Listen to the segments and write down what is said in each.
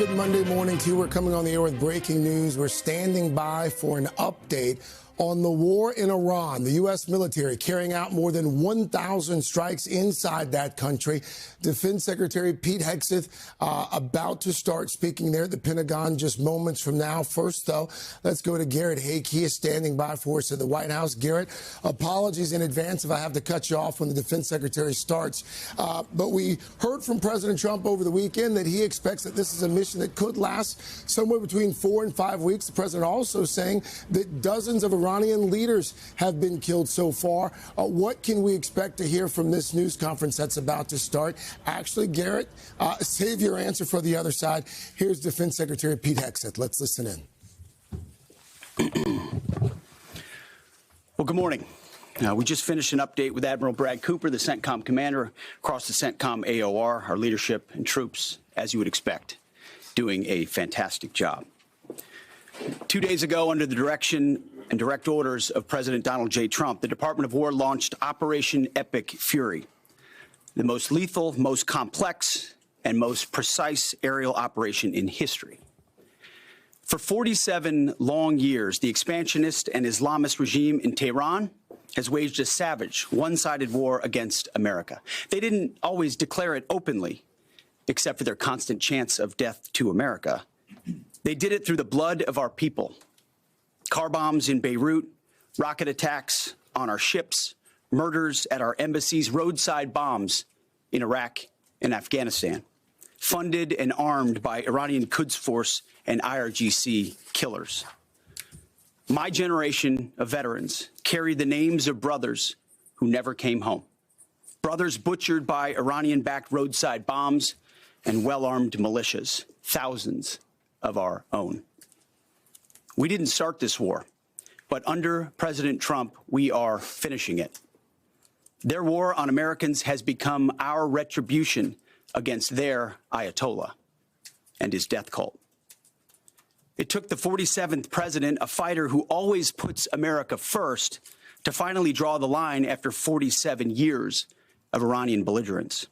Good Monday morning to you. We're coming on the air with breaking news. We're standing by for an update on the war in Iran. The U.S. military carrying out more than 1,000 strikes inside that country. Defense Secretary Pete Hegseth about to start speaking there at the Pentagon just moments from now. First, though, let's go to Garrett Haake. He is standing by for us at the White House. Garrett, apologies in advance if I have to cut you off when the Defense Secretary starts. But we heard from President Trump over the weekend that he expects that this is a mission that could last somewhere between 4 and 5 weeks. The president also saying that dozens of Iranian leaders have been killed so far. What can we expect to hear from this news conference that's about to start? Actually, Garrett, save your answer for the other side. Here's Defense Secretary Pete Hegseth. Let's listen in. Well, good morning. We just finished an update with Admiral Brad Cooper, the CENTCOM commander, across the CENTCOM AOR, our leadership and troops, as you would expect, doing a fantastic job. 2 days ago, under the direction and direct orders of President Donald J. Trump, the Department of War launched Operation Epic Fury, the most lethal, most complex, and most precise aerial operation in history. For 47 long years, the expansionist and Islamist regime in Tehran has waged a savage, one-sided war against America. They didn't always declare it openly, except for their constant chants of death to America. They did it through the blood of our people. Car bombs in Beirut, rocket attacks on our ships, murders at our embassies, roadside bombs in Iraq and Afghanistan, funded and armed by Iranian Quds Force and IRGC killers. My generation of veterans carry the names of brothers who never came home, brothers butchered by Iranian-backed roadside bombs and well-armed militias, thousands of our own. We didn't start this war, but under President Trump, we are finishing it. Their war on Americans has become our retribution against their Ayatollah and his death cult. It took the 47th president, a fighter who always puts America first, to finally draw the line after 47 years of Iranian belligerence.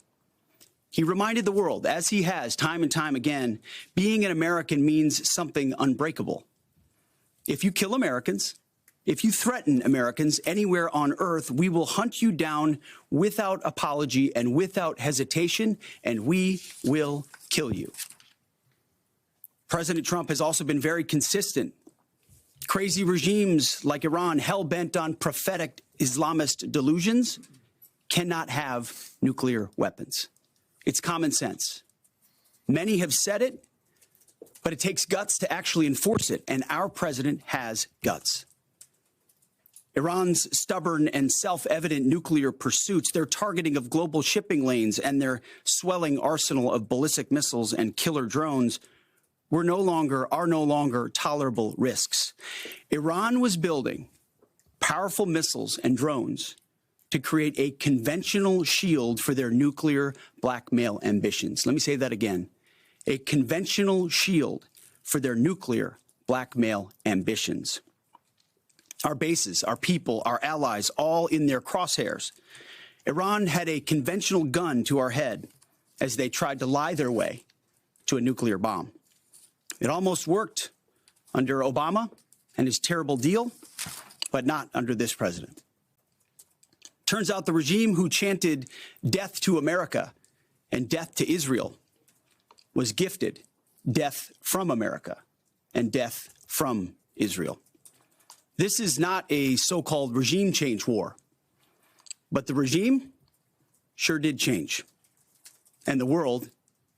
He reminded the world, as he has time and time again, being an American means something unbreakable. If you kill Americans, if you threaten Americans anywhere on earth, we will hunt you down without apology and without hesitation, and we will kill you. President Trump has also been very consistent. Crazy regimes like Iran, hell-bent on prophetic Islamist delusions, cannot have nuclear weapons. It's common sense. Many have said it, but it takes guts to actually enforce it, and our president has guts. Iran's stubborn and self-evident nuclear pursuits, their targeting of global shipping lanes, and their swelling arsenal of ballistic missiles and killer drones are no longer tolerable risks. Iran was building powerful missiles and drones to create a conventional shield for their nuclear blackmail ambitions. Let me say that again. A conventional shield for their nuclear blackmail ambitions. Our bases, our people, our allies, all in their crosshairs. Iran had a conventional gun to our head as they tried to lie their way to a nuclear bomb. It almost worked under Obama and his terrible deal, but not under this president. Turns out the regime who chanted death to America and death to Israel was gifted death from America and death from Israel. This is not a so-called regime change war, but the regime sure did change, and the world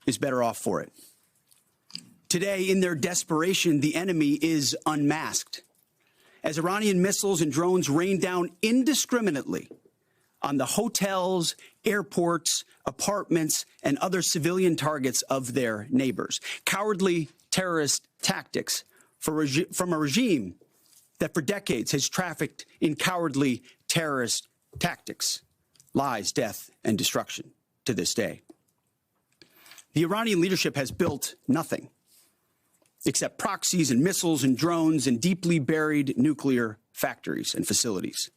is better off for it. Today, in their desperation, the enemy is unmasked as Iranian missiles and drones rain down indiscriminately on the hotels, airports, apartments, and other civilian targets of their neighbors. Cowardly terrorist tactics from a regime that for decades has trafficked in cowardly terrorist tactics, lies, death, and destruction to this day. The Iranian leadership has built nothing except proxies and missiles and drones and deeply buried nuclear factories and facilities.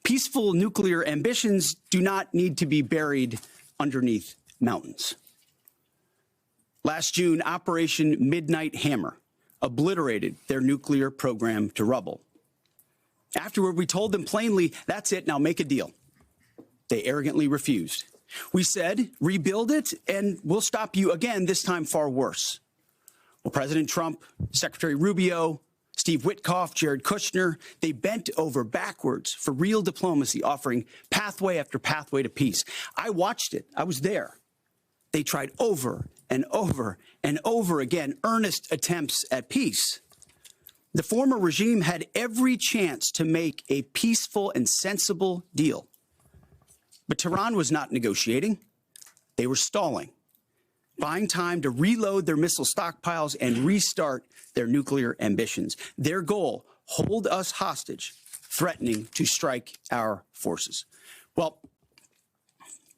Peaceful nuclear ambitions do not need to be buried underneath mountains. Last June, Operation Midnight Hammer obliterated their nuclear program to rubble. Afterward, we told them plainly, that's it, now make a deal. They arrogantly refused. We said, rebuild it, and we'll stop you again, this time far worse. Well, President Trump, Secretary Rubio, Steve Witkoff, Jared Kushner, they bent over backwards for real diplomacy, offering pathway after pathway to peace. I watched it. I was there. They tried over and over and over again earnest attempts at peace. The former regime had every chance to make a peaceful and sensible deal. But Tehran was not negotiating. They were stalling, buying time to reload their missile stockpiles and restart their nuclear ambitions. Their goal, hold us hostage, threatening to strike our forces. Well,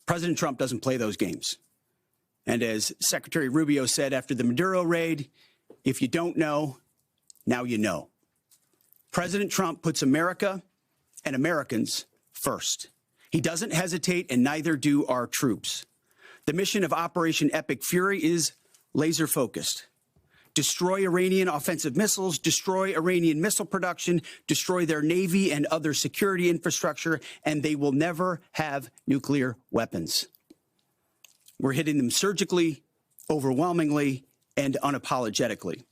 President Trump doesn't play those games. And as Secretary Rubio said after the Maduro raid, if you don't know, now you know. President Trump puts America and Americans first. He doesn't hesitate, and neither do our troops. The mission of Operation Epic Fury is laser-focused. Destroy Iranian offensive missiles, destroy Iranian missile production, destroy their navy and other security infrastructure, and they will never have nuclear weapons. We're hitting them surgically, overwhelmingly, and unapologetically.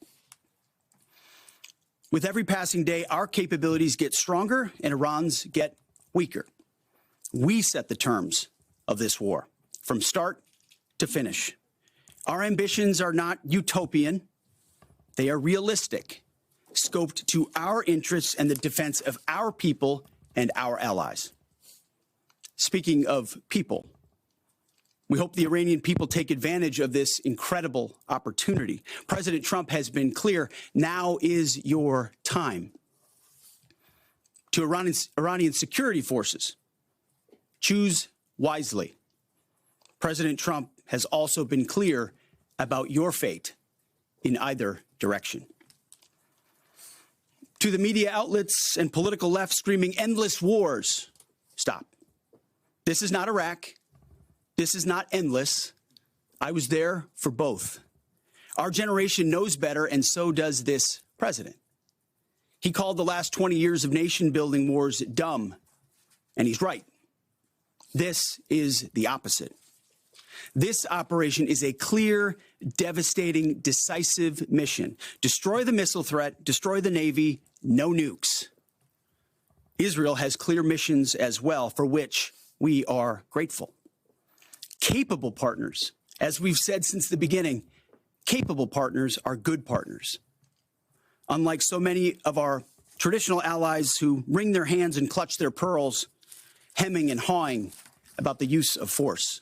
With every passing day, our capabilities get stronger and Iran's get weaker. We set the terms of this war, from start to finish. Our ambitions are not utopian. They are realistic, scoped to our interests and the defense of our people and our allies. Speaking of people, we hope the Iranian people take advantage of this incredible opportunity. President Trump has been clear, now is your time. To Iranian security forces, choose wisely. President Trump has also been clear about your fate in either direction. To the media outlets and political left screaming endless wars, stop. This is not Iraq. This is not endless. I was there for both. Our generation knows better, and so does this president. He called the last 20 years of nation-building wars dumb, and he's right. This is the opposite. This operation is a clear, devastating, decisive mission. Destroy the missile threat, destroy the Navy, no nukes. Israel has clear missions as well, for which we are grateful. Capable partners, as we've said since the beginning, capable partners are good partners. Unlike so many of our traditional allies who wring their hands and clutch their pearls, hemming and hawing about the use of force.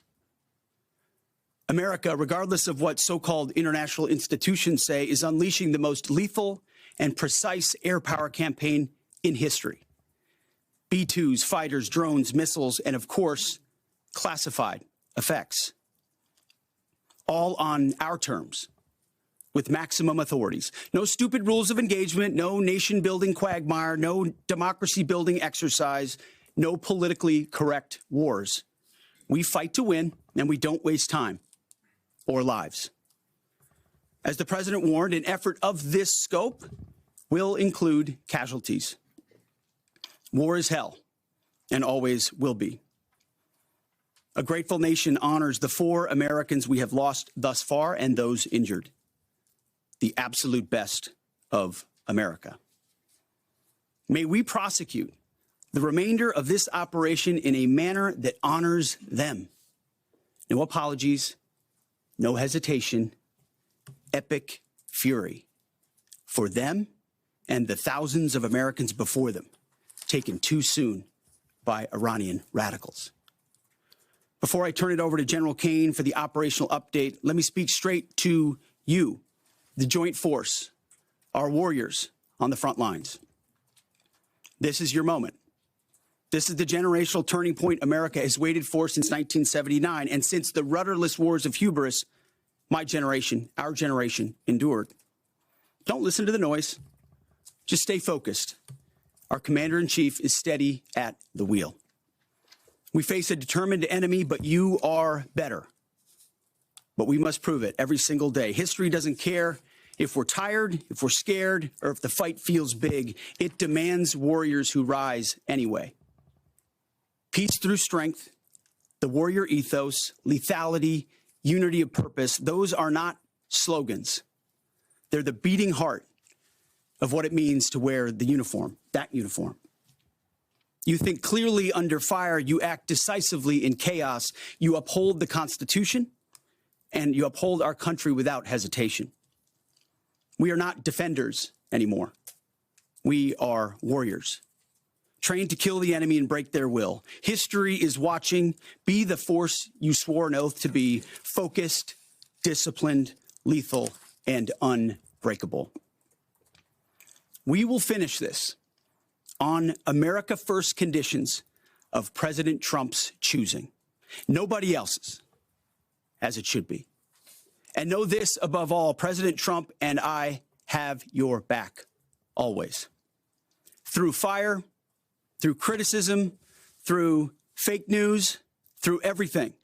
America, regardless of what so-called international institutions say, is unleashing the most lethal and precise air power campaign in history. B-2s, fighters, drones, missiles, and of course, classified effects. All on our terms, with maximum authorities. No stupid rules of engagement, no nation-building quagmire, no democracy-building exercise, no politically correct wars. We fight to win, and we don't waste time or lives. As the president warned, an effort of this scope will include casualties. War is hell, and always will be. A grateful nation honors the 4 Americans we have lost thus far and those injured. The absolute best of America. May we prosecute the remainder of this operation in a manner that honors them. No apologies, no hesitation, epic fury for them and the thousands of Americans before them, taken too soon by Iranian radicals. Before I turn it over to General Caine for the operational update, let me speak straight to you, the Joint Force, our warriors on the front lines. This is your moment. This is the generational turning point America has waited for since 1979, and since the rudderless wars of hubris my generation, our generation, endured. Don't listen to the noise. Just stay focused. Our commander-in-chief is steady at the wheel. We face a determined enemy, but you are better. but we must prove it every single day. History doesn't care if we're tired, if we're scared, or if the fight feels big. It demands warriors who rise anyway. Peace through strength, the warrior ethos, lethality, unity of purpose, those are not slogans. They're the beating heart of what it means to wear the uniform, that uniform. You think clearly under fire, you act decisively in chaos, you uphold the Constitution, and you uphold our country without hesitation. We are not defenders anymore. We are warriors, trained to kill the enemy and break their will. History is watching. Be the force you swore an oath to be: focused, disciplined, lethal, and unbreakable. We will finish this on America First conditions of President Trump's choosing. Nobody else's, as it should be. And know this above all, President Trump and I have your back, always. Through fire, through criticism, through fake news, through everything.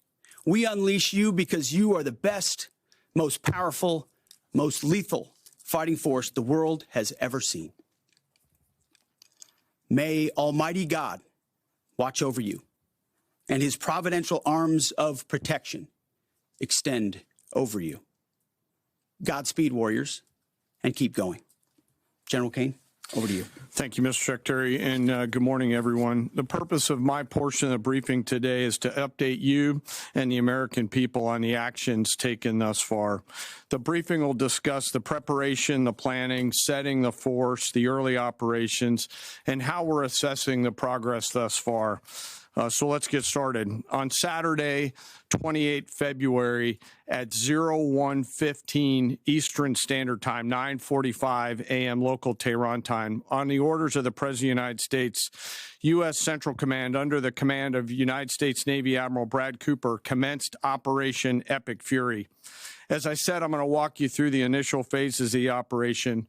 We unleash you because you are the best, most powerful, most lethal fighting force the world has ever seen. May Almighty God watch over you and his providential arms of protection extend over you. Godspeed, warriors, and keep going. General Caine, over to you. Thank you, Mr. Secretary, and good morning, everyone. The purpose of my portion of the briefing today is to update you and the American people on the actions taken thus far. The briefing will discuss the preparation, the planning, setting the force, the early operations, and how we're assessing the progress thus far. So let's get started. On Saturday, 28 February at 01:15 Eastern Standard Time, 9:45 a.m. local Tehran time, on the orders of the President of the United States, U.S. Central Command, under the command of United States Navy Admiral Brad Cooper, commenced Operation Epic Fury. As I said, I'm going to walk you through the initial phases of the operation.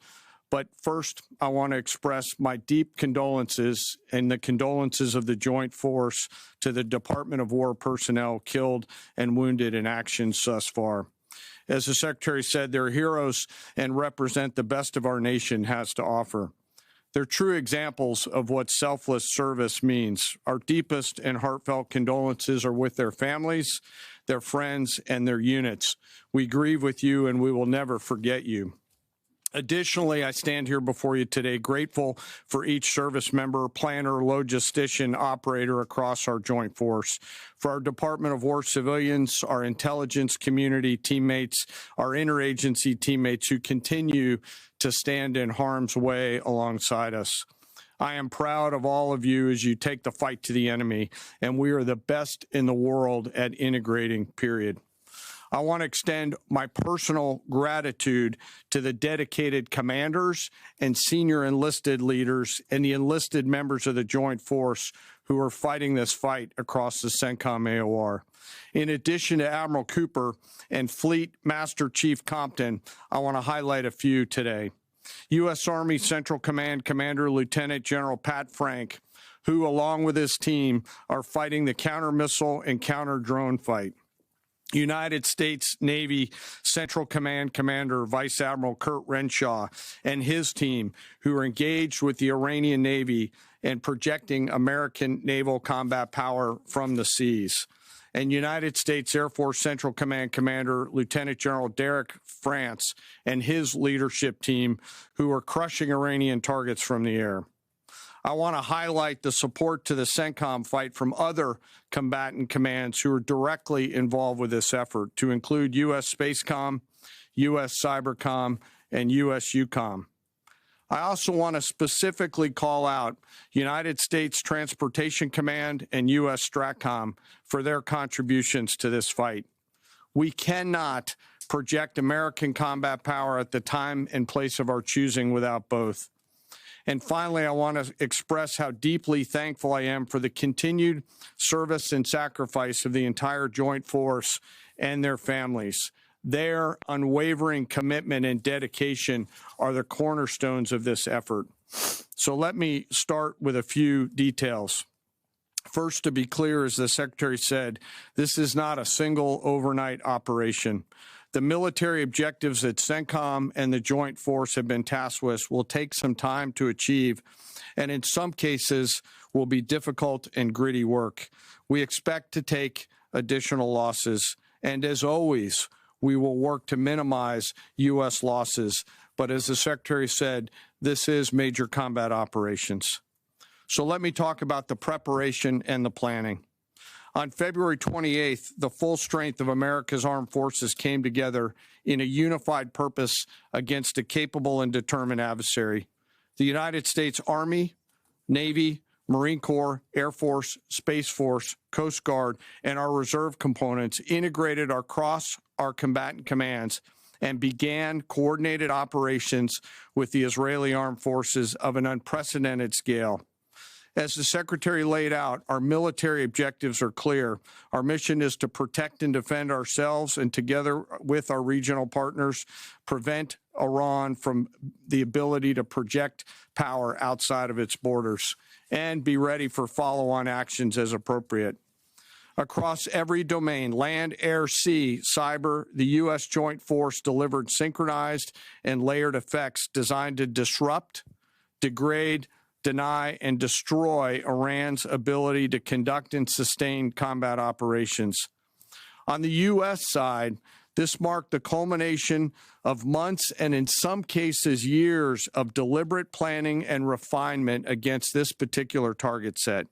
But first, I want to express my deep condolences and the condolences of the Joint Force to the Department of War personnel killed and wounded in actions thus far. As the Secretary said, they're heroes and represent the best of our nation has to offer. They're true examples of what selfless service means. Our deepest and heartfelt condolences are with their families, their friends, and their units. We grieve with you, and we will never forget you. Additionally, I stand here before you today grateful for each service member, planner, logistician, operator across our joint force, for our Department of War civilians, our intelligence community teammates, our interagency teammates who continue to stand in harm's way alongside us. I am proud of all of you as you take the fight to the enemy, and we are the best in the world at integrating, period. I want to extend my personal gratitude to the dedicated commanders and senior enlisted leaders and the enlisted members of the Joint Force who are fighting this fight across the CENTCOM AOR. In addition to Admiral Cooper and Fleet Master Chief Compton, I want to highlight a few today. U.S. Army Central Command Commander Lieutenant General Pat Frank, who, along with his team, are fighting the counter-missile and counter-drone fight. United States Navy Central Command Commander Vice Admiral Kurt Renshaw and his team, who are engaged with the Iranian Navy and projecting American naval combat power from the seas. And United States Air Force Central Command Commander Lieutenant General Derek France and his leadership team, who are crushing Iranian targets from the air. I want to highlight the support to the CENTCOM fight from other combatant commands who are directly involved with this effort, to include U.S. Spacecom, U.S. Cybercom, and U.S. EUCOM. I also want to specifically call out United States Transportation Command and U.S. STRATCOM for their contributions to this fight. We cannot project American combat power at the time and place of our choosing without both. And finally, I want to express how deeply thankful I am for the continued service and sacrifice of the entire Joint Force and their families. Their unwavering commitment and dedication are the cornerstones of this effort. So let me start with a few details. First, to be clear, as the Secretary said, this is not a single overnight operation. The military objectives that CENTCOM and the Joint Force have been tasked with will take some time to achieve, and in some cases will be difficult and gritty work. We expect to take additional losses, and as always, we will work to minimize U.S. losses. But as the Secretary said, this is major combat operations. So let me talk about the preparation and the planning. On February 28th, the full strength of America's armed forces came together in a unified purpose against a capable and determined adversary. The United States Army, Navy, Marine Corps, Air Force, Space Force, Coast Guard, and our reserve components integrated across our combatant commands and began coordinated operations with the Israeli armed forces of an unprecedented scale. As the Secretary laid out, our military objectives are clear. Our mission is to protect and defend ourselves and, together with our regional partners, prevent Iran from the ability to project power outside of its borders and be ready for follow-on actions as appropriate. Across every domain, land, air, sea, cyber, the U.S. Joint Force delivered synchronized and layered effects designed to disrupt, degrade, deny, and destroy Iran's ability to conduct and sustain combat operations. On the U.S. side, this marked the culmination of months and in some cases years of deliberate planning and refinement against this particular target set.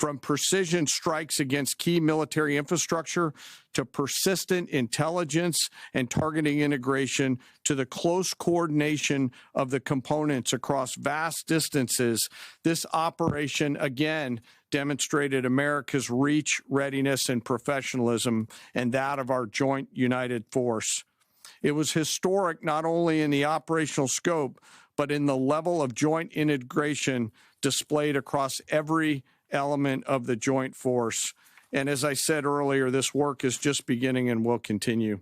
From precision strikes against key military infrastructure to persistent intelligence and targeting integration to the close coordination of the components across vast distances, this operation again demonstrated America's reach, readiness, and professionalism, and that of our joint united force. It was historic not only in the operational scope, but in the level of joint integration displayed across every element of the joint force. And as I said earlier, this work is just beginning and will continue.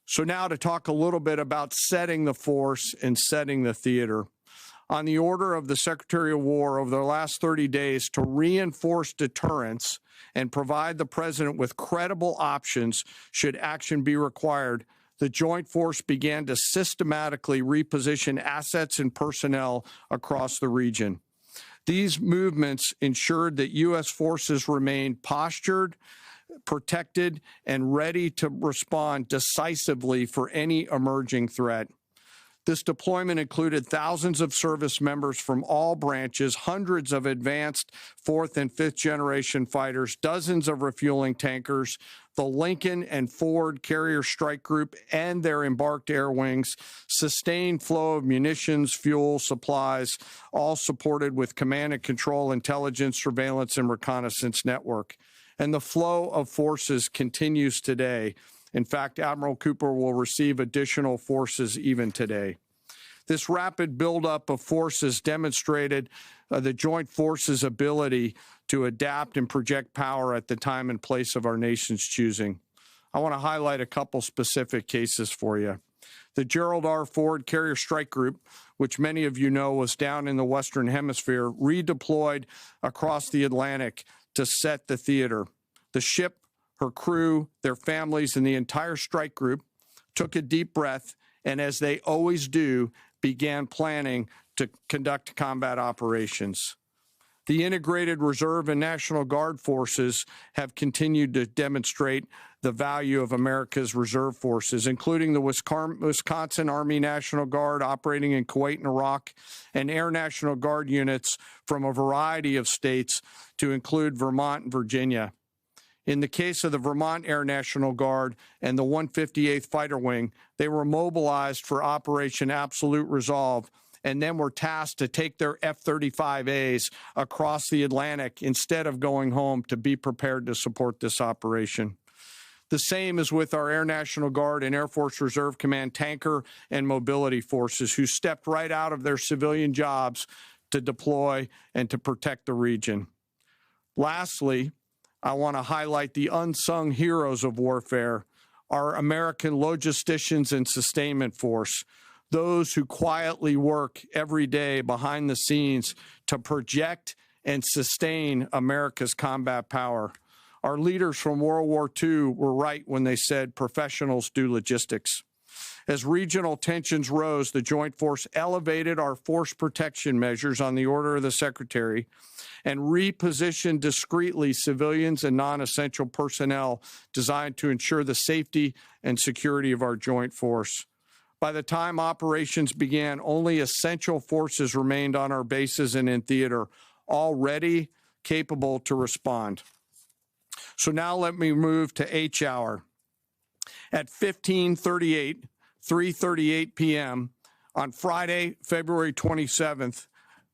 So now to talk a little bit about setting the force and setting the theater. On the order of the Secretary of War over the last 30 days to reinforce deterrence and provide the President with credible options should action be required, the Joint Force began to systematically reposition assets and personnel across the region. These movements ensured that U.S. forces remained postured, protected, and ready to respond decisively for any emerging threat. This deployment included thousands of service members from all branches, hundreds of advanced fourth and fifth generation fighters, dozens of refueling tankers, the Lincoln and Ford Carrier Strike Group and their embarked air wings, sustained flow of munitions, fuel, supplies, all supported with command and control, intelligence, surveillance, and reconnaissance network. And the flow of forces continues today. In fact, Admiral Cooper will receive additional forces even today. This rapid buildup of forces demonstrated the Joint Forces' ability to adapt and project power at the time and place of our nation's choosing. I want to highlight a couple specific cases for you. The Gerald R. Ford Carrier Strike Group, which many of you know was down in the Western Hemisphere, redeployed across the Atlantic to set the theater. The ship, her crew, their families, and the entire strike group took a deep breath and, as they always do, began planning to conduct combat operations. The integrated Reserve and National Guard forces have continued to demonstrate the value of America's reserve forces, including the Wisconsin Army National Guard operating in Kuwait and Iraq, and Air National Guard units from a variety of states to include Vermont and Virginia. In the case of the Vermont Air National Guard and the 158th Fighter Wing, they were mobilized for Operation Absolute Resolve and then were tasked to take their F-35As across the Atlantic instead of going home to be prepared to support this operation. The same is with our Air National Guard and Air Force Reserve Command tanker and mobility forces, who stepped right out of their civilian jobs to deploy and to protect the region. Lastly, I want to highlight the unsung heroes of warfare, our American logisticians and sustainment force, those who quietly work every day behind the scenes to project and sustain America's combat power. Our leaders from World War II were right when they said professionals do logistics. As regional tensions rose, the Joint Force elevated our force protection measures on the order of the Secretary and repositioned discreetly civilians and non-essential personnel designed to ensure the safety and security of our Joint Force. By the time operations began, only essential forces remained on our bases and in theater, all ready, capable to respond. So now let me move to H hour. At 3:38 p.m. on Friday, February 27th,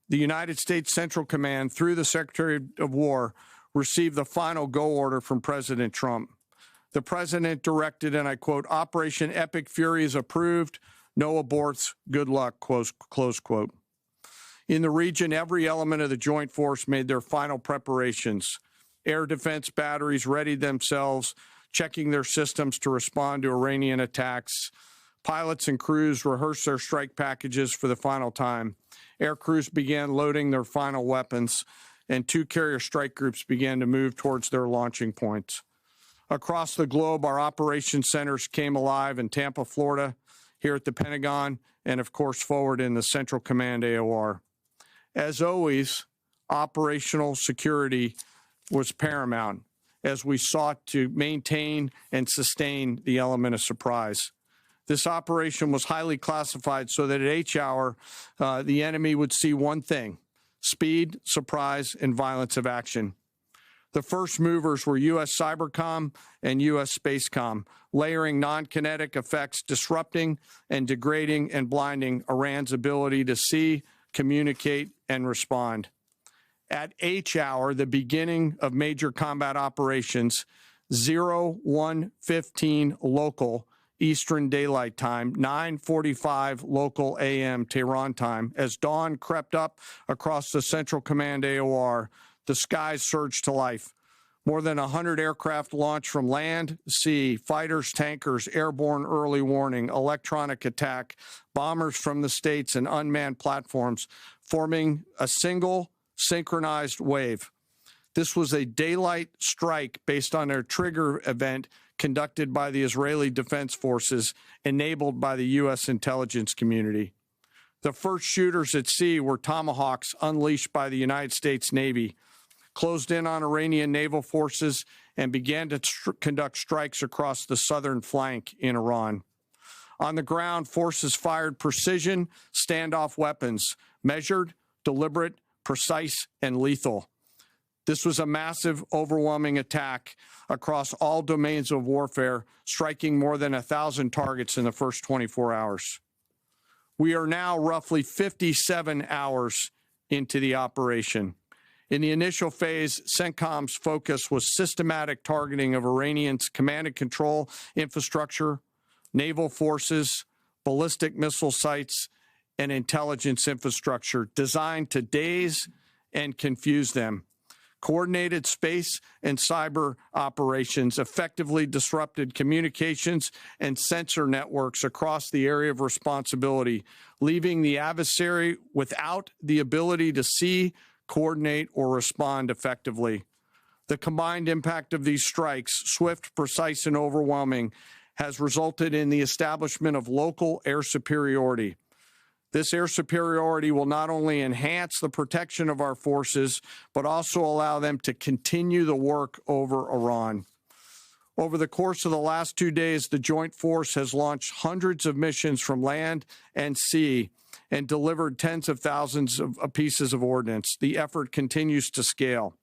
the United States Central Command, through the Secretary of War, received the final go order from President Trump. The president directed, and I quote, "Operation Epic Fury is approved. No aborts. Good luck," close quote. In the region, every element of the Joint Force made their final preparations. Air defense batteries readied themselves, checking their systems to respond to Iranian attacks. Pilots and crews rehearsed their strike packages for the final time. Air crews began loading their final weapons, and two carrier strike groups began to move towards their launching points. Across the globe, our operations centers came alive in Tampa, Florida, here at the Pentagon, and of course forward in the Central Command AOR. As always, operational security was paramount as we sought to maintain and sustain the element of surprise. This operation was highly classified so that at H hour, the enemy would see one thing: speed, surprise, and violence of action. The first movers were U.S. Cybercom and U.S. Spacecom, layering non-kinetic effects, disrupting and degrading and blinding Iran's ability to see, communicate, and respond. At H hour, the beginning of major combat operations, 01:15 local Eastern Daylight Time, 9:45 local AM Tehran time, as dawn crept up across the Central Command AOR, the skies surged to life. More than 100 aircraft launched from land, sea, fighters, tankers, airborne early warning, electronic attack, bombers from the States, and unmanned platforms, forming a single synchronized wave. This was a daylight strike based on a trigger event conducted by the Israeli Defense Forces, enabled by the U.S. intelligence community. The first shooters at sea were Tomahawks unleashed by the United States Navy, closed in on Iranian naval forces, and began to conduct strikes across the southern flank in Iran. On the ground, forces fired precision standoff weapons, measured, deliberate, precise, and lethal. This was a massive, overwhelming attack across all domains of warfare, striking more than 1,000 targets in the first 24 hours. We are now roughly 57 hours into the operation. In the initial phase, CENTCOM's focus was systematic targeting of Iranians' command and control infrastructure, naval forces, ballistic missile sites, and intelligence infrastructure designed to daze and confuse them. Coordinated space and cyber operations effectively disrupted communications and sensor networks across the area of responsibility, leaving the adversary without the ability to see, coordinate, or respond effectively. The combined impact of these strikes, swift, precise, and overwhelming, has resulted in the establishment of local air superiority. This air superiority will not only enhance the protection of our forces, but also allow them to continue the work over Iran. Over the course of the last 2 days, the Joint Force has launched hundreds of missions from land and sea and delivered tens of thousands of pieces of ordnance. The effort continues to scale.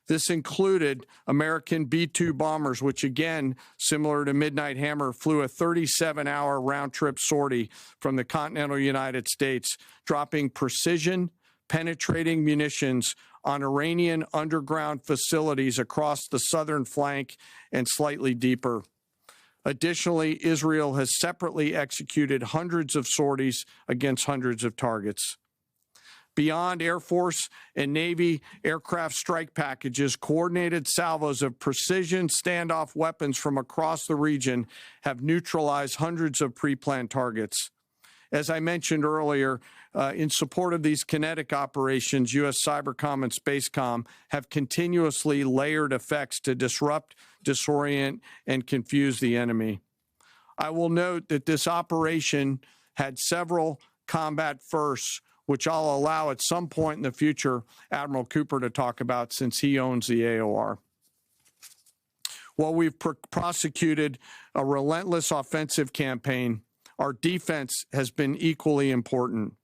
This included American B-2 bombers, which again, similar to Midnight Hammer, flew a 37-hour round-trip sortie from the continental United States, dropping precision, penetrating munitions on Iranian underground facilities across the southern flank and slightly deeper. Additionally, Israel has separately executed hundreds of sorties against hundreds of targets. Beyond Air Force and Navy aircraft strike packages, coordinated salvos of precision standoff weapons from across the region have neutralized hundreds of pre-planned targets. As I mentioned earlier, in support of these kinetic operations, U.S. Cybercom and Spacecom have continuously layered effects to disrupt, disorient, and confuse the enemy. I will note that this operation had several combat firsts, which I'll allow at some point in the future Admiral Cooper to talk about since he owns the AOR. While we've prosecuted a relentless offensive campaign, our defense has been equally important.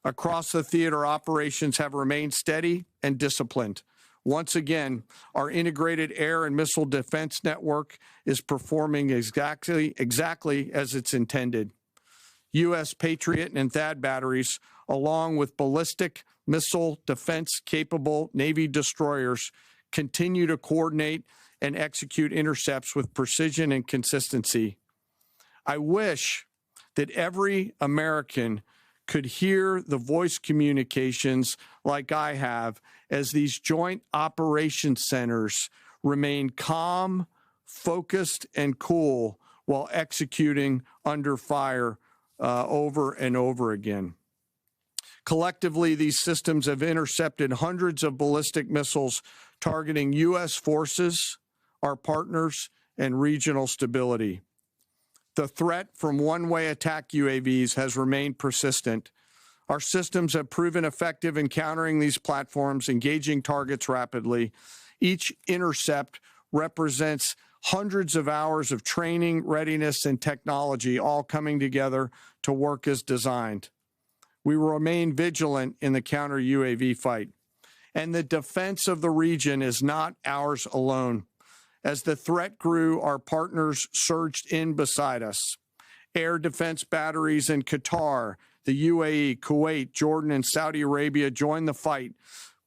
Across the theater, operations have remained steady and disciplined. Once again, our integrated air and missile defense network is performing exactly as it's intended. U.S. Patriot and THAAD batteries, along with ballistic missile defense-capable Navy destroyers, continue to coordinate and execute intercepts with precision and consistency. I wish that every American could hear the voice communications like I have as these joint operations centers remain calm, focused, and cool while executing under fire over and over again. Collectively, these systems have intercepted hundreds of ballistic missiles targeting U.S. forces, our partners, and regional stability. The threat from one-way attack UAVs has remained persistent. Our systems have proven effective in countering these platforms, engaging targets rapidly. Each intercept represents hundreds of hours of training, readiness, and technology all coming together to work as designed. We will remain vigilant in the counter-UAV fight. And the defense of the region is not ours alone. As the threat grew, our partners surged in beside us. Air defense batteries in Qatar, the UAE, Kuwait, Jordan, and Saudi Arabia joined the fight,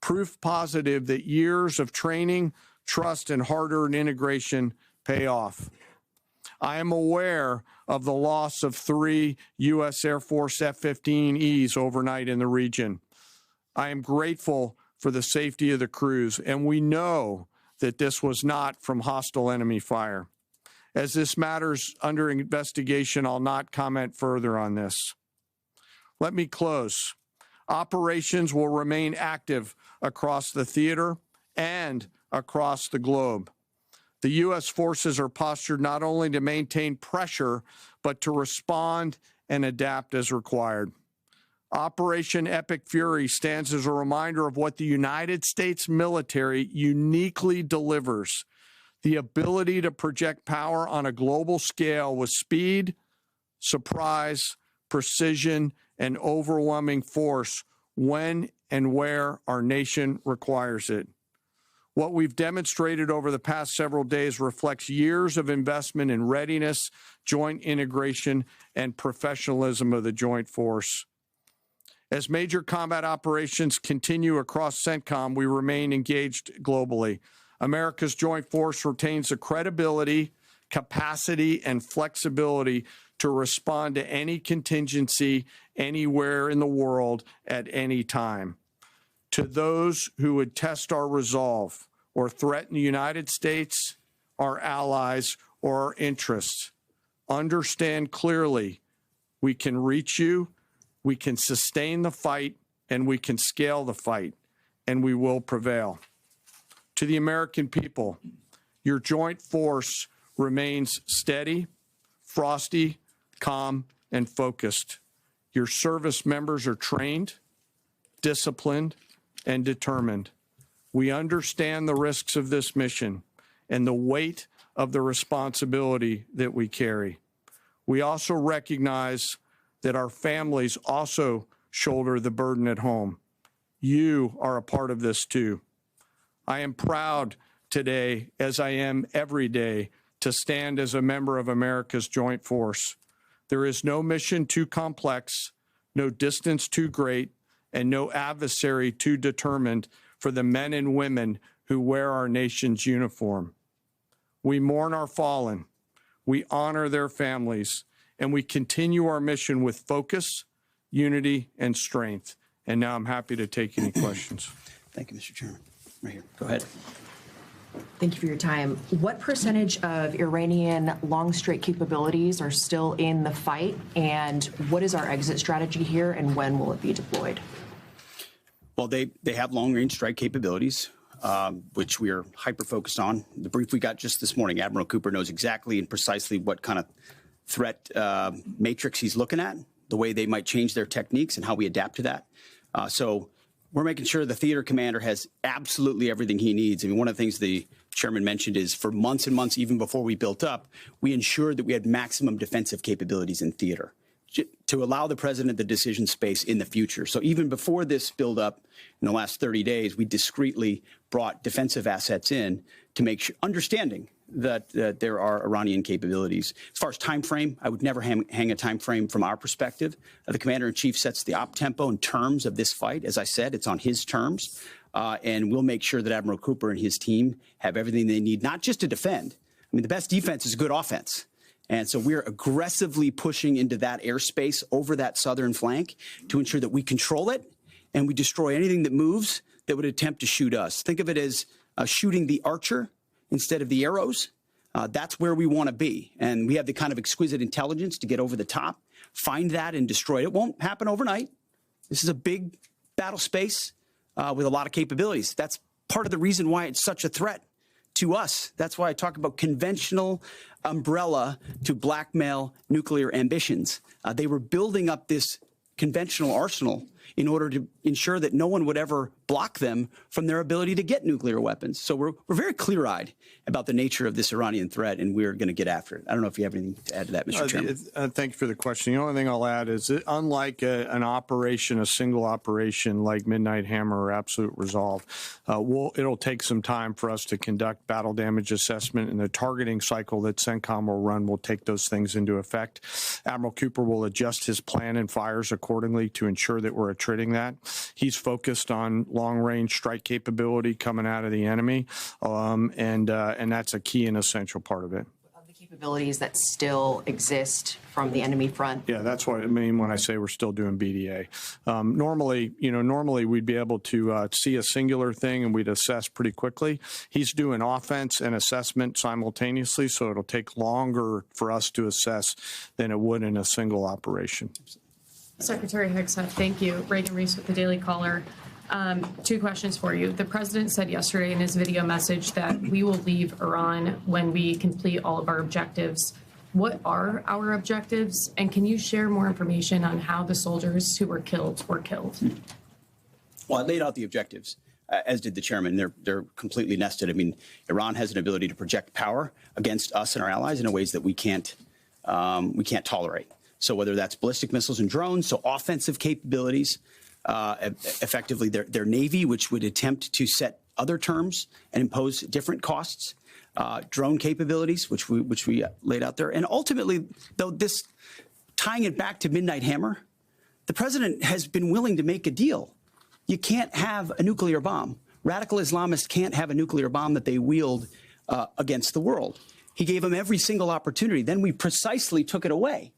proof positive that years of training, trust, and hard-earned integration pay off. I am aware of the loss of 3 U.S. Air Force F-15Es overnight in the region. I am grateful for the safety of the crews, and we know that this was not from hostile enemy fire. As this matter's under investigation, I'll not comment further on this. Let me close. Operations will remain active across the theater and across the globe. The U.S. forces are postured not only to maintain pressure, but to respond and adapt as required. Operation Epic Fury stands as a reminder of what the United States military uniquely delivers: the ability to project power on a global scale with speed, surprise, precision, and overwhelming force when and where our nation requires it. What we've demonstrated over the past several days reflects years of investment in readiness, joint integration, and professionalism of the joint force. As major combat operations continue across CENTCOM, we remain engaged globally. America's joint force retains the credibility, capacity, and flexibility to respond to any contingency anywhere in the world at any time. To those who would test our resolve or threaten the United States, our allies, or our interests, understand clearly we can reach you, we can sustain the fight, and we can scale the fight, and we will prevail. To the American people, your joint force remains steady, frosty, calm, and focused. Your service members are trained, disciplined, and determined. We understand the risks of this mission and the weight of the responsibility that we carry. We also recognize that our families also shoulder the burden at home. You are a part of this too. I am proud today, as I am every day, to stand as a member of America's joint force. There is no mission too complex, no distance too great, and no adversary too determined for the men and women who wear our nation's uniform. We mourn our fallen, we honor their families, and we continue our mission with focus, unity, and strength. And now I'm happy to take any questions. Thank you, Mr. Chairman. Right here. Go ahead. Thank you for your time. What percentage of Iranian long-strike capabilities are still in the fight, and what is our exit strategy here, and when will it be deployed? Well, they have long-range strike capabilities, which we are hyper-focused on. The brief we got just this morning, Admiral Cooper knows exactly and precisely what kind of threat matrix he's looking at, the way they might change their techniques and how we adapt to that. So we're making sure the theater commander has absolutely everything he needs. I mean, one of the things the chairman mentioned is for months and months, even before we built up, we ensured that we had maximum defensive capabilities in theater to allow the president the decision space in the future. So even before this buildup in the last 30 days, we discreetly brought defensive assets in to make sure, understanding that there are Iranian capabilities. As far as time frame, I would never hang a time frame from our perspective. The commander-in-chief sets the op tempo and terms of this fight. As I said, it's on his terms. And we'll make sure that Admiral Cooper and his team have everything they need, not just to defend. I mean, the best defense is good offense. And so we're aggressively pushing into that airspace over that southern flank to ensure that we control it and we destroy anything that moves that would attempt to shoot us. Think of it as shooting the archer instead of the arrows. That's where we want to be. And we have the kind of exquisite intelligence to get over the top, find that and destroy it. It won't happen overnight. This is a big battle space with a lot of capabilities. That's part of the reason why it's such a threat to us. That's why I talk about conventional umbrella to blackmail nuclear ambitions. They were building up this conventional arsenal in order to ensure that no one would ever block them from their ability to get nuclear weapons. So we're very clear-eyed about the nature of this Iranian threat, and we're going to get after it. I don't know if you have anything to add to that, Mr. Chairman. Thank you for the question. The only thing I'll add is that unlike an operation, a single operation like Midnight Hammer or Absolute Resolve, it'll take some time for us to conduct battle damage assessment, and the targeting cycle that CENTCOM will run will take those things into effect. Admiral Cooper will adjust his plan and fires accordingly to ensure that we're attriting that. He's focused on long-range strike capability coming out of the enemy, and that's a key and essential part of it. Of the capabilities that still exist from the enemy front. Yeah, that's what I mean when I say we're still doing BDA. Normally we'd be able to see a singular thing and we'd assess pretty quickly. He's doing offense and assessment simultaneously, so it'll take longer for us to assess than it would in a single operation. Secretary Hegseth, thank you. Reagan Reese with the Daily Caller. Two questions for you. The president said yesterday in his video message that we will leave Iran when we complete all of our objectives. What are our objectives? And can you share more information on how the soldiers who were killed were killed? Well, I laid out the objectives, as did the chairman. They're completely nested. I mean, Iran has an ability to project power against us and our allies in ways that we can't tolerate. So whether that's ballistic missiles and drones, so offensive capabilities, effectively their Navy, which would attempt to set other terms and impose different costs, drone capabilities, which we laid out there. And ultimately, though, this tying it back to Midnight Hammer, the president has been willing to make a deal. You can't have a nuclear bomb. Radical Islamists can't have a nuclear bomb that they wield against the world. He gave them every single opportunity. Then we precisely took it away.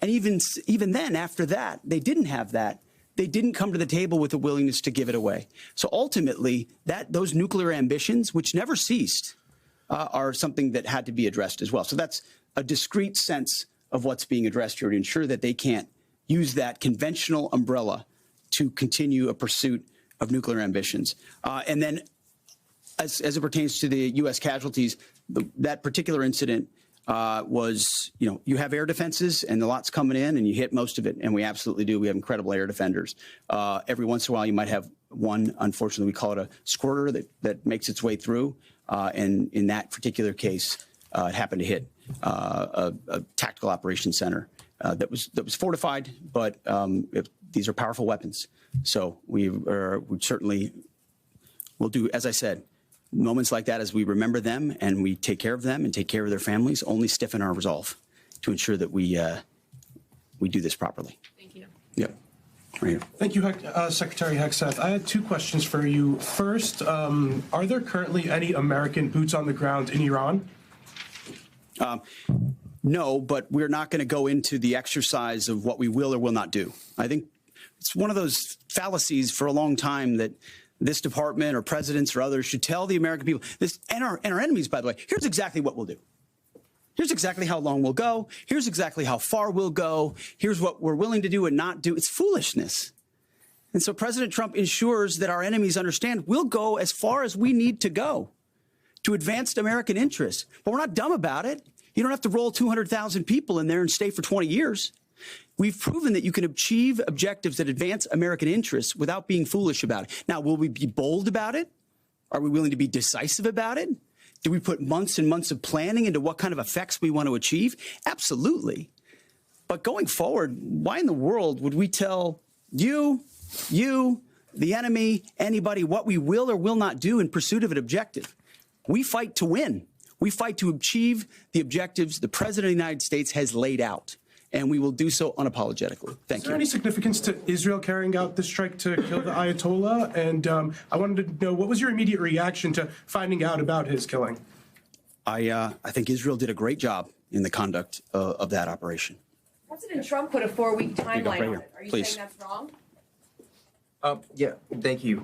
And even then, after that, they didn't have that. They didn't come to the table with a willingness to give it away. So ultimately, those nuclear ambitions, which never ceased, are something that had to be addressed as well. So that's a discrete sense of what's being addressed here to ensure that they can't use that conventional umbrella to continue a pursuit of nuclear ambitions. And then as it pertains to the U.S. casualties, that particular incident was, you have air defenses and the lot's coming in and you hit most of it. And we absolutely do. We have incredible air defenders. Every once in a while, you might have one, unfortunately, we call it a squirter that makes its way through. And in that particular case, it happened to hit a tactical operations center that was fortified, but these are powerful weapons. So we certainly will do, as I said, moments like that as we remember them and we take care of them and take care of their families only stiffen our resolve to ensure that we do this properly. Thank you. Yep. Right here. Thank you, Secretary Hegseth. I had two questions for you. First, are there currently any American boots on the ground in Iran? No, but we're not going to go into the exercise of what we will or will not do. I think it's one of those fallacies for a long time that this department or presidents or others should tell the American people this, and our enemies, by the way, here's exactly what we'll do. Here's exactly how long we'll go. Here's exactly how far we'll go. Here's what we're willing to do and not do. It's foolishness. And so President Trump ensures that our enemies understand we'll go as far as we need to go to advance American interests. But we're not dumb about it. You don't have to roll 200,000 people in there and stay for 20 years. We've proven that you can achieve objectives that advance American interests without being foolish about it. Now, will we be bold about it? Are we willing to be decisive about it? Do we put months and months of planning into what kind of effects we want to achieve? Absolutely. But going forward, why in the world would we tell you, the enemy, anybody, what we will or will not do in pursuit of an objective? We fight to win. We fight to achieve the objectives the President of the United States has laid out, and we will do so unapologetically. Thank you. Is there any significance to Israel carrying out the strike to kill the Ayatollah? And I wanted to know, what was your immediate reaction to finding out about his killing? I think Israel did a great job in the conduct of that operation. President Trump put a 4-week timeline right on here. it. Are you Please. saying that's wrong? Yeah, thank you.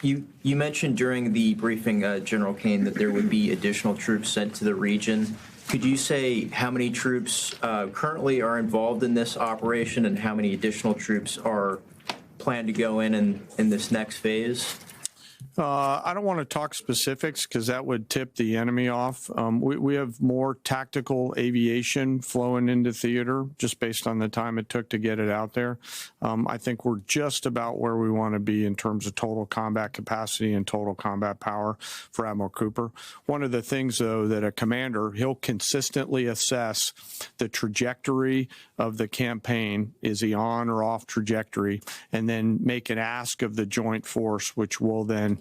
You mentioned during the briefing, General Caine, that there would be additional troops sent to the region. Could you say how many troops currently are involved in this operation and how many additional troops are planned to go in this next phase? I don't want to talk specifics because that would tip the enemy off. We have more tactical aviation flowing into theater just based on the time it took to get it out there. I think we're just about where we want to be in terms of total combat capacity and total combat power for Admiral Cooper. One of the things, though, that a commander, he'll consistently assess the trajectory of the campaign. Is he on or off trajectory? And then make an ask of the joint force, which will then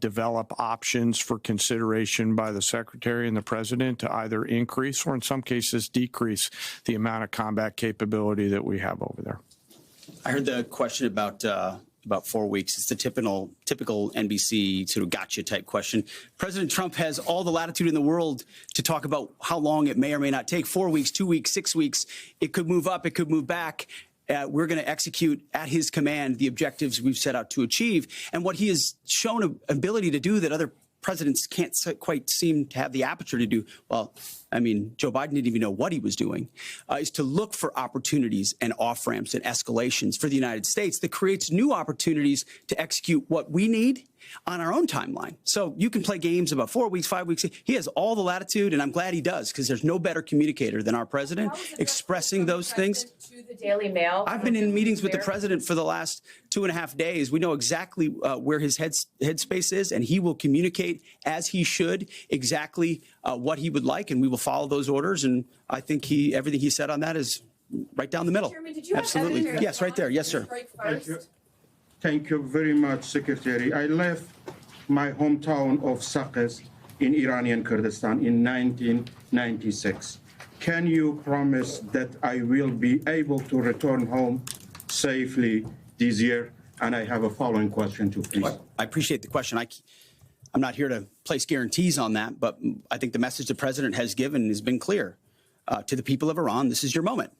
develop options for consideration by the Secretary and the President to either increase or in some cases decrease the amount of combat capability that we have over there. I heard the question about 4 weeks. It's the typical NBC sort of gotcha type question. President Trump has all the latitude in the world to talk about how long it may or may not take. 4 weeks, 2 weeks, 6 weeks. It could move up. It could move back. We're going to execute at his command the objectives we've set out to achieve. And what he has shown an ability to do that other presidents can't quite seem to have the aperture to do, well, I mean, Joe Biden didn't even know what he was doing, is to look for opportunities and off-ramps and escalations for the United States that creates new opportunities to execute what we need on our own timeline. So you can play games about 4 weeks, 5 weeks. He has all the latitude, and I'm glad he does, because there's no better communicator than our president expressing those things. To the Daily Mail. I've been in meetings with the president for the last 2.5 days. We know exactly where his headspace is, and he will communicate as he should exactly what he would like, and we will follow those orders. And I think everything he said on that is right down the middle. Chairman, did you have Absolutely. evidence Yes, right there. Yes, sir. Thank you. Thank you very much, Secretary. I left my hometown of Sakis in Iranian Kurdistan in 1996. Can you promise that I will be able to return home safely this year? And I have a following question too, please. I appreciate the question. I'm not here to place guarantees on that, but I think the message the president has given has been clear to the people of Iran. This is your moment.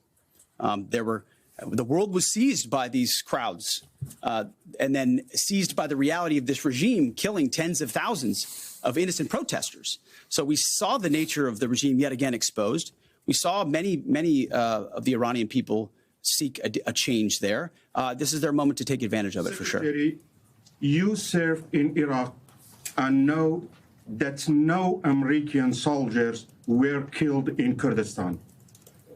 The world was seized by these crowds and then seized by the reality of this regime killing tens of thousands of innocent protesters. So we saw the nature of the regime yet again exposed. We saw many of the Iranian people seek a change there. This is their moment to take advantage of it, for sure. You served in Iraq and know that no American soldiers were killed in Kurdistan.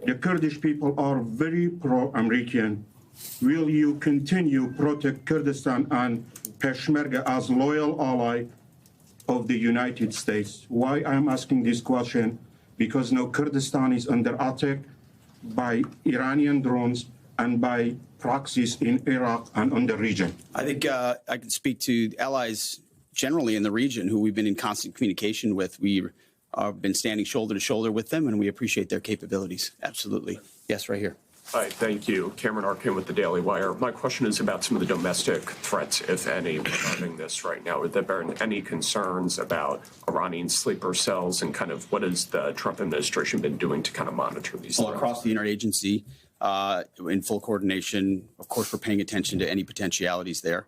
The Kurdish people are very pro-American. Will you continue to protect Kurdistan and Peshmerga as loyal ally of the United States? Why I'm asking this question? Because now Kurdistan is under attack by Iranian drones and by proxies in Iraq and on the region. I think I can speak to allies generally in the region who we've been in constant communication with. We have been standing shoulder to shoulder with them, and we appreciate their capabilities. Absolutely. Yes, right here. Hi, thank you. Cameron Arkin with the Daily Wire. My question is about some of the domestic threats, if any, regarding this right now. Have there been any concerns about Iranian sleeper cells, and kind of what has the Trump administration been doing to kind of monitor these threats? Across the interagency, in full coordination. Of course, we're paying attention to any potentialities there.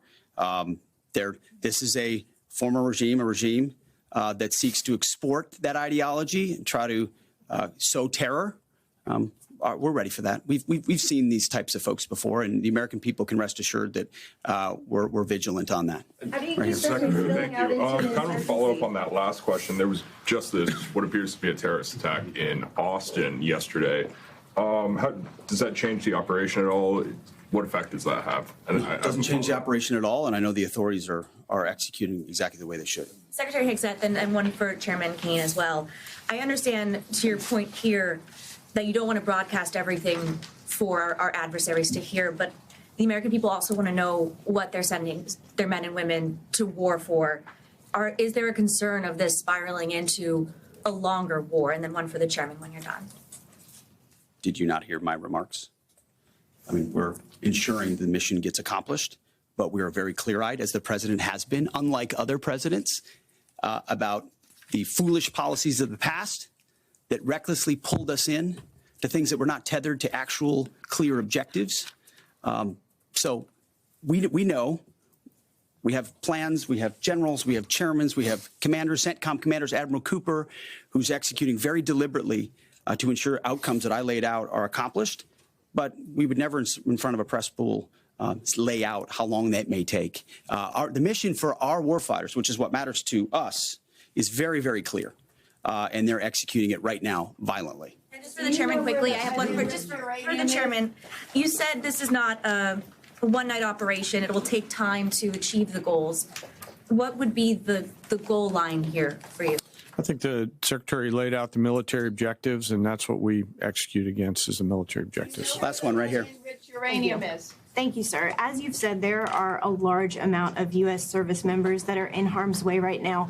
This is a former regime, a regime that seeks to export that ideology and try to sow terror. We're ready for that. We've seen these types of folks before, and the American people can rest assured that we're vigilant on that. Secretary, thank you. Kind of a follow-up on that last question. There was just this, what appears to be a terrorist attack in Austin yesterday. How does that change the operation at all? What effect does that have? And it doesn't change the operation at all, and I know the authorities are executing exactly the way they should. Secretary Hegseth, and one for Chairman Caine as well. I understand, to your point here, that you don't want to broadcast everything for our adversaries to hear, but the American people also want to know what they're sending their men and women to war for. Is there a concern of this spiraling into a longer war? And then one for the chairman when you're done. Did you not hear my remarks? I mean, we're ensuring the mission gets accomplished, but we are very clear-eyed, as the president has been, unlike other presidents, about the foolish policies of the past that recklessly pulled us in to things that were not tethered to actual clear objectives. So we know we have plans, we have generals, we have chairmen, we have commanders, CENTCOM commanders, Admiral Cooper, who's executing very deliberately to ensure outcomes that I laid out are accomplished. But we would never, in front of a press pool, lay out how long that may take. The mission for our warfighters, which is what matters to us, is very, very clear. And they're executing it right now violently. And just for the chairman quickly, I have one for the chairman. You said this is not a one-night operation. It will take time to achieve the goals. What would be the goal line here for you? I think the Secretary laid out the military objectives, and that's what we execute against is the military objectives. Last one right here. Uranium is. Thank you, sir. As you've said, there are a large amount of U.S. service members that are in harm's way right now.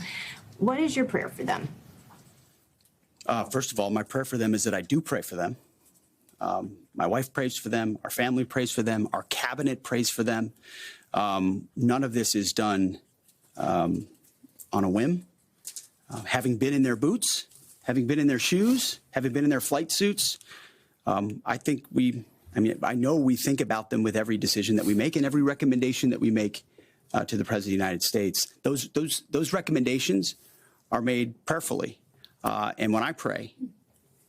What is your prayer for them? First of all, my prayer for them is that I do pray for them. My wife prays for them. Our family prays for them. Our cabinet prays for them. None of this is done on a whim. Having been in their boots, having been in their shoes, having been in their flight suits, I know we think about them with every decision that we make and every recommendation that we make to the President of the United States. Those recommendations are made prayerfully. And when I pray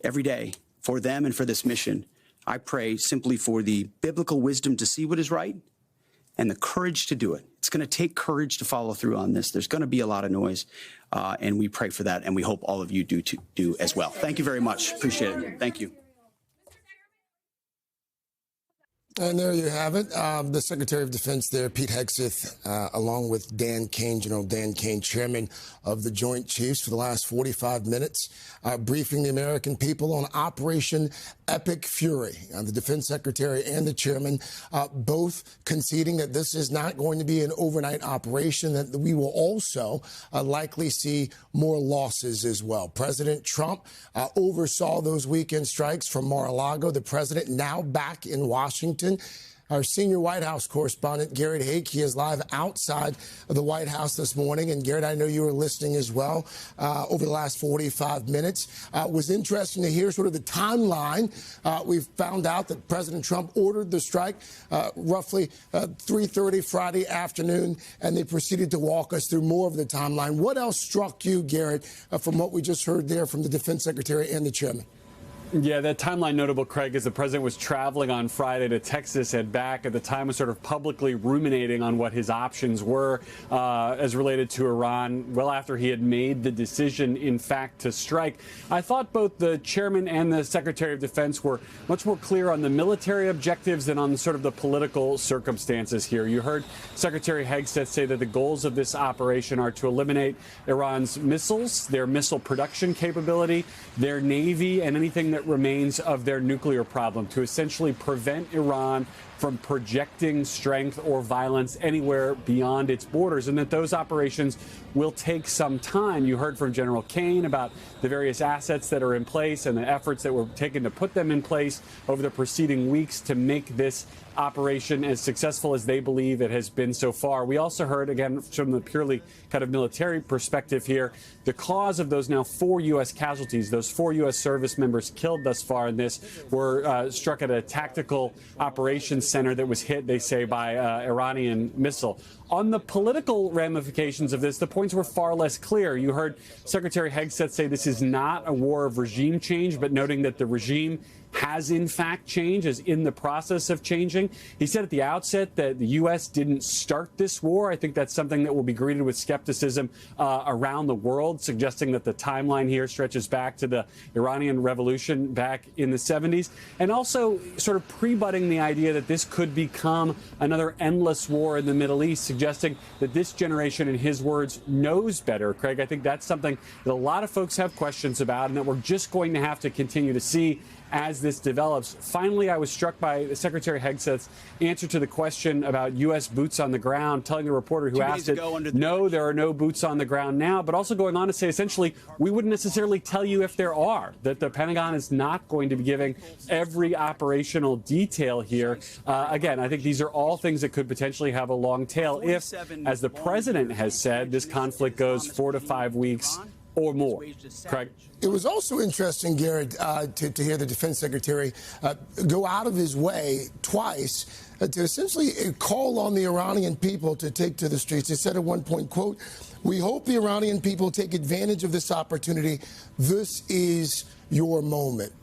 every day for them and for this mission, I pray simply for the biblical wisdom to see what is right and the courage to do it. It's going to take courage to follow through on this. There's going to be a lot of noise, and we pray for that, and we hope all of you do as well. Thank you very much. Appreciate it. Thank you. And there you have it. The Secretary of Defense there, Pete Hegseth, along with Dan Caine, General Dan Caine, Chairman of the Joint Chiefs, for the last 45 minutes, briefing the American people on Operation Epic Fury. The Defense Secretary and the Chairman both conceding that this is not going to be an overnight operation, that we will also likely see more losses as well. President Trump oversaw those weekend strikes from Mar-a-Lago. The president now back in Washington. Our senior White House correspondent, Garrett Haake, he is live outside of the White House this morning. And Garrett, I know you were listening as well over the last 45 minutes. It was interesting to hear sort of the timeline. We've found out that President Trump ordered the strike roughly 3:30 Friday afternoon, and they proceeded to walk us through more of the timeline. What else struck you, Garrett, from what we just heard there from the Defense Secretary and the Chairman? Yeah, that timeline notable, Craig, as the president was traveling on Friday to Texas and back. At the time was sort of publicly ruminating on what his options were as related to Iran, well after he had made the decision, in fact, to strike. I thought both the chairman and the Secretary of Defense were much more clear on the military objectives than on sort of the political circumstances here. You heard Secretary Hegseth say that the goals of this operation are to eliminate Iran's missiles, their missile production capability, their navy, and anything that remains of their nuclear problem, to essentially prevent Iran from projecting strength or violence anywhere beyond its borders, and that those operations will take some time. You heard from General Caine about the various assets that are in place and the efforts that were taken to put them in place over the preceding weeks to make this operation as successful as they believe it has been so far. We also heard, again, from the purely kind of military perspective here, the cause of those now 4 U.S. casualties, those 4 U.S. service members killed thus far in this, were struck at a tactical operations center that was hit, they say, by Iranian missile. On the political ramifications of this, the points were far less clear. You heard Secretary Hegseth say this is not a war of regime change, but noting that the regime has in fact changed, is in the process of changing. He said at the outset that the U.S. didn't start this war. I think that's something that will be greeted with skepticism around the world, suggesting that the timeline here stretches back to the Iranian Revolution back in the 70s, and also sort of pre-butting the idea that this could become another endless war in the Middle East, suggesting that this generation, in his words, knows better. Craig, I think that's something that a lot of folks have questions about and that we're just going to have to continue to see as this develops. Finally, I was struck by Secretary Hegseth's answer to the question about U.S. boots on the ground, telling the reporter who asked it, no, there are no boots on the ground now, but also going on to say, essentially, we wouldn't necessarily tell you if there are, that the Pentagon is not going to be giving every operational detail here. Again, I think these are all things that could potentially have a long tail if, as the president has said, this conflict goes 4 to 5 weeks or more. Craig? It was also interesting, Garrett, to hear the defense secretary go out of his way twice to essentially call on the Iranian people to take to the streets. He said at one point, quote, "We hope the Iranian people take advantage of this opportunity. This is your moment."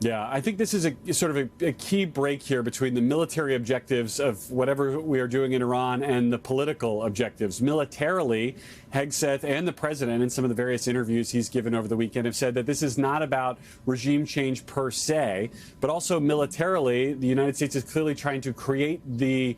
Yeah, I think this is a sort of a key break here between the military objectives of whatever we are doing in Iran and the political objectives. Militarily, Hegseth and the president, in some of the various interviews he's given over the weekend, have said that this is not about regime change per se, but also militarily, the United States is clearly trying to create the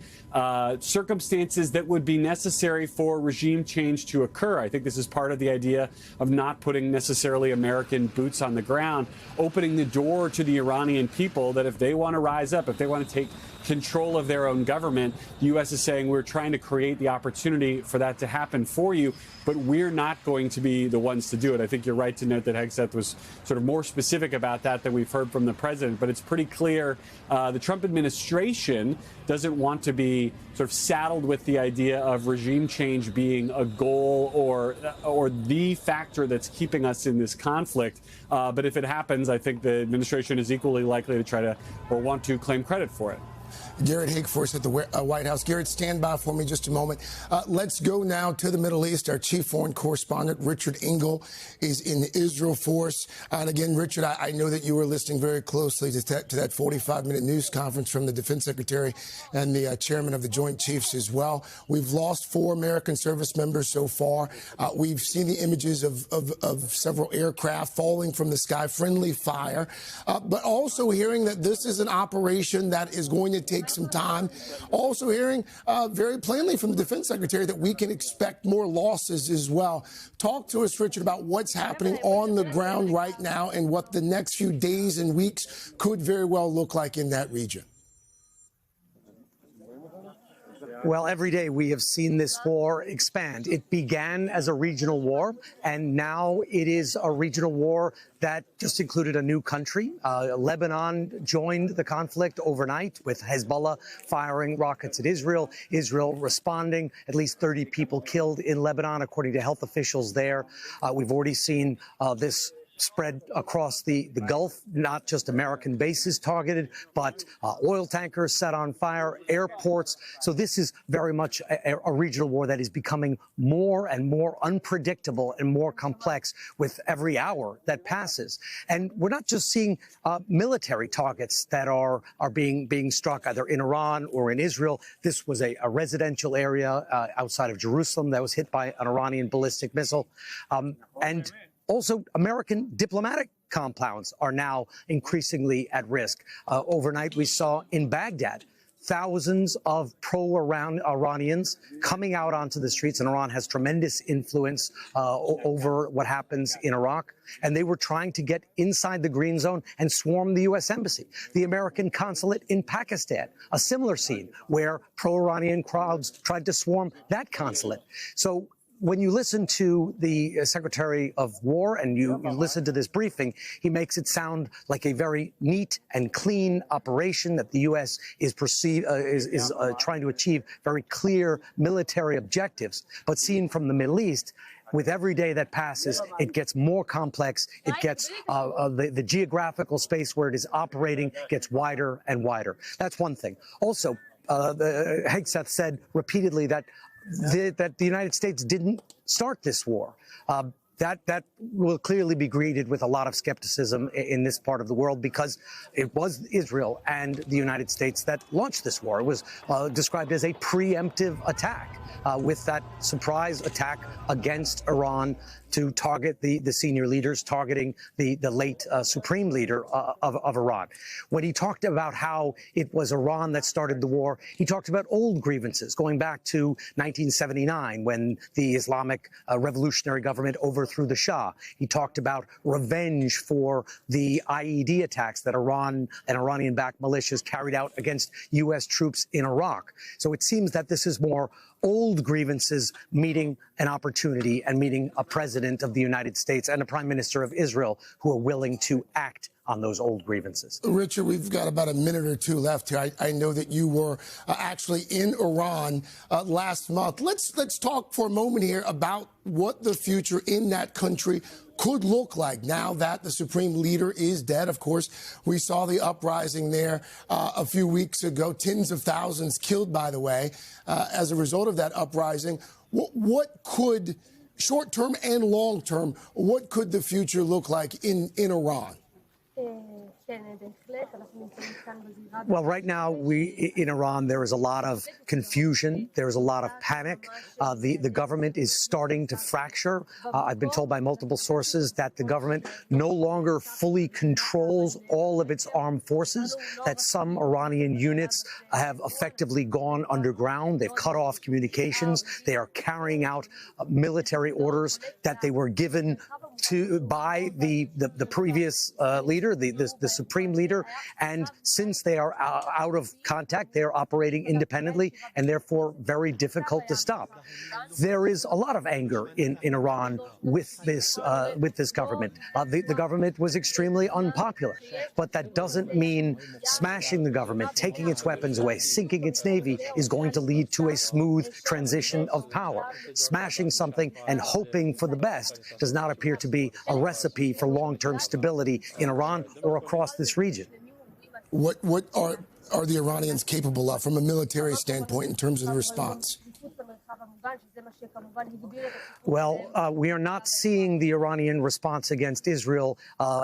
circumstances that would be necessary for regime change to occur. I think this is part of the idea of not putting necessarily American boots on the ground, opening the door to the Iranian people that if they want to rise up, if they want to take control of their own government, the U.S. is saying we're trying to create the opportunity for that to happen for you, but we're not going to be the ones to do it. I think you're right to note that Hegseth was sort of more specific about that than we've heard from the president, but it's pretty clear the Trump administration doesn't want to be sort of saddled with the idea of regime change being a goal or the factor that's keeping us in this conflict. But if it happens, I think the administration is equally likely to try to or want to claim credit for it. Garrett Hegseth at the White House. Garrett, stand by for me just a moment. Let's go now to the Middle East. Our chief foreign correspondent, Richard Engel, is in Israel for us. And again, Richard, I know that you were listening very closely to that 45-minute news conference from the defense secretary and the chairman of the Joint Chiefs as well. We've lost 4 American service members so far. We've seen the images of several aircraft falling from the sky, friendly fire, but also hearing that this is an operation that is going to take some time. Also hearing very plainly from the defense secretary that we can expect more losses as well. Talk to us, Richard, about what's happening on the ground right now and what the next few days and weeks could very well look like in that region. Well, every day we have seen this war expand. It began as a regional war, and now it is a regional war that just included a new country. Lebanon joined the conflict overnight with Hezbollah firing rockets at Israel, Israel responding, at least 30 people killed in Lebanon, according to health officials there. We've already seen this spread across the Gulf, not just American bases targeted, but oil tankers set on fire, airports. So this is very much a regional war that is becoming more and more unpredictable and more complex with every hour that passes. And we're not just seeing military targets that are being struck either in Iran or in Israel. This was a residential area outside of Jerusalem that was hit by an Iranian ballistic missile. And also, American diplomatic compounds are now increasingly at risk. Overnight, we saw in Baghdad thousands of pro-Iranians coming out onto the streets, and Iran has tremendous influence over what happens in Iraq. And they were trying to get inside the green zone and swarm the U.S. embassy. The American consulate in Pakistan, a similar scene where pro-Iranian crowds tried to swarm that consulate. So when you listen to the Secretary of War and you listen to this briefing, he makes it sound like a very neat and clean operation that the U.S. is trying to achieve very clear military objectives. But seen from the Middle East, with every day that passes, it gets more complex. It gets the geographical space where it is operating gets wider and wider. That's one thing. Also, Hegseth said repeatedly that the United States didn't start this war. That will clearly be greeted with a lot of skepticism in this part of the world, because it was Israel and the United States that launched this war. It was described as a preemptive attack, with that surprise attack against Iran to target the senior leaders, targeting the late supreme leader of Iran. When he talked about how it was Iran that started the war, he talked about old grievances going back to 1979, when the Islamic revolutionary government overthrew the Shah. He talked about revenge for the IED attacks that Iran and Iranian-backed militias carried out against U.S. troops in Iraq. So it seems that this is more old grievances meeting an opportunity and meeting a president of the United States and a prime minister of Israel who are willing to act on those old grievances. Richard, we've got about a minute or two left here. I know that you were actually in Iran last month. Let's talk for a moment here about what the future in that country could look like now that the supreme leader is dead. Of course, we saw the uprising there a few weeks ago, tens of thousands killed, by the way, as a result of that uprising. What could, short-term and long-term, what could the future look like in Iran? Well, right now, in Iran, there is a lot of confusion. There is a lot of panic. The government is starting to fracture. I've been told by multiple sources that the government no longer fully controls all of its armed forces, that some Iranian units have effectively gone underground. They've cut off communications. They are carrying out military orders that they were given by the previous leader, the supreme leader, and since they are out of contact, they are operating independently and therefore very difficult to stop. There is a lot of anger in Iran with this government. The government was extremely unpopular, but that doesn't mean smashing the government, taking its weapons away, sinking its navy is going to lead to a smooth transition of power. Smashing something and hoping for the best does not appear to be a recipe for long-term stability in Iran or across this region. What are the Iranians capable of from a military standpoint in terms of the response? Well, we are not seeing the Iranian response against Israel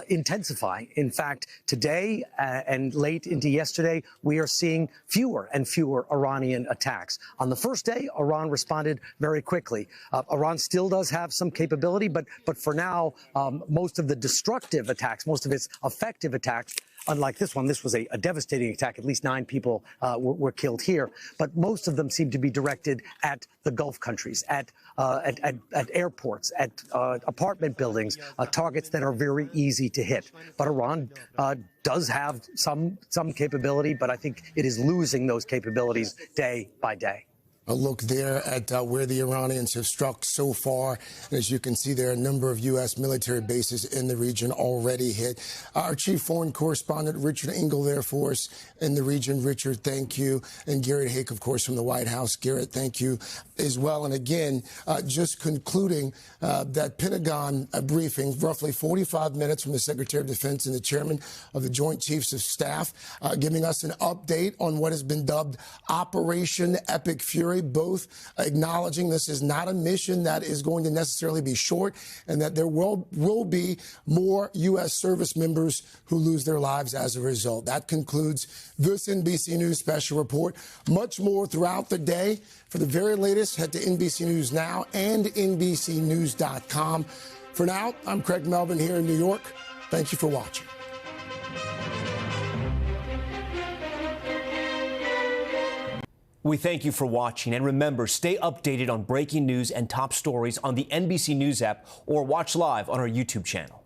intensify. In fact, today and late into yesterday, we are seeing fewer and fewer Iranian attacks. On the first day, Iran responded very quickly. Iran still does have some capability, but for now, most of the destructive attacks, most of its effective attacks, unlike this one, this was a devastating attack. At least 9 people were killed here. But most of them seem to be directed at the Gulf countries, at airports, at apartment buildings, targets that are very easy to hit. But Iran does have some capability, but I think it is losing those capabilities day by day. A look there at where the Iranians have struck so far. As you can see, there are a number of U.S. military bases in the region already hit. Our chief foreign correspondent, Richard Engel, there for us in the region. Richard, thank you. And Garrett Hake, of course, from the White House. Garrett, thank you as well. And again, just concluding that Pentagon briefing, roughly 45 minutes from the Secretary of Defense and the chairman of the Joint Chiefs of Staff, giving us an update on what has been dubbed Operation Epic Fury, both acknowledging this is not a mission that is going to necessarily be short and that there will be more U.S. service members who lose their lives as a result. That concludes this NBC News special report. Much more throughout the day. For the very latest, head to NBC News Now and NBCNews.com. For now, I'm Craig Melvin here in New York. Thank you for watching. We thank you for watching, and remember, stay updated on breaking news and top stories on the NBC News app or watch live on our YouTube channel.